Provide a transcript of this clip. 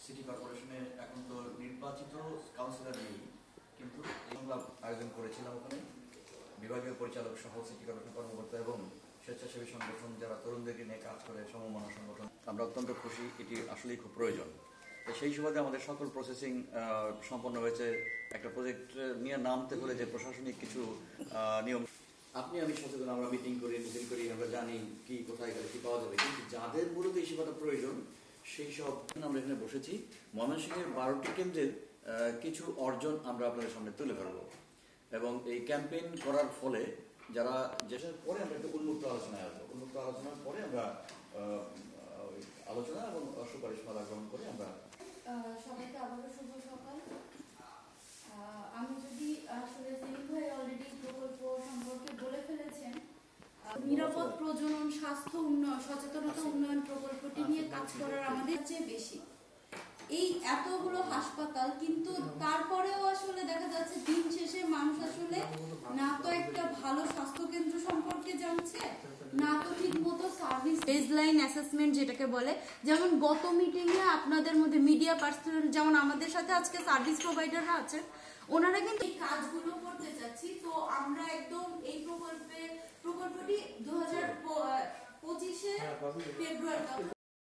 City কর্পোরেশনে এখন তো নির্বাচিত কাউন্সিলর নেই, কিন্তু সংলাপ আয়োজন করেছিলাম ওখানে বিভাগীয় পরিচালক সহ সিটি কর্পোরেশন কর্মকর্তা এবং স্বেচ্ছাসেবী সংগঠন যারা তরুণদেরকে নিয়ে কাজ করে সমমনা সংগঠন, আমরা অত্যন্ত খুশি। এটি আসলেই খুব প্রয়োজন। তো সেই সুবাদে আমাদের সকল প্রসেসিং সম্পন্ন হয়েছে। একটা প্রজেক্ট নিয়ে নামতে হলে যে প্রশাসনিক কিছু নিয়ম, আপনি আমি সচেতন, আমরা মিটিং করি, আমরা জানি কি কোথায় গেলে কি পাওয়া যাবে, কিন্তু যাদের মূলত এই সেবাটা প্রয়োজন সেই সব আমরা এখানে বসেছি। ময়মনসিংহের 12টি কেন্দ্রের কিছু অর্জন আমরা আপনাদের সামনে তুলে ধরবো এবং এই ক্যাম্পেইন করার ফলে যারা যেটার পরে আমরা একটা উন্মুক্ত আলোচনায় আসবো। উন্মুক্ত আলোচনার পরে আমরা আলোচনা এবং সুপারিশমালা গ্রহণ করে আমরা সবাইকে আবারও শুভ সকাল। আমি যদি আসলে সেলিম ভাই অলরেডি প্রকল্প সম্পর্কে বলে ফেলেছেন, নিরাপদ প্রজনন স্বাস্থ্য উন্নয়ন সচেতনতা উন্নয়ন প্রকল্পটি নিয়ে কাজ করার আমাদের চেয়ে বেশি। এই এতগুলো হাসপাতাল, কিন্তু তারপরেও আসলে দেখা যাচ্ছে দিন শেষে মানুষ আসলে না তো একটা ভালো স্বাস্থ্য কেন্দ্র সম্পর্কে জানছে, না তো ঠিক মতো সার্ভিস বেসলাইন অ্যাসেসমেন্ট যেটাকে বলে। যেমন গত মিটিং এ আপনাদের মধ্যে মিডিয়া পার্সোনাল, যেমন আমাদের সাথে আজকে সার্ভিস প্রোভাইডাররা আছেন, ওনারা কিন্তু এই কাজগুলো করতে চাচ্ছি। তো আমরা একদম এই প্রকল্পটি 2025 ফেব্রুয়ারি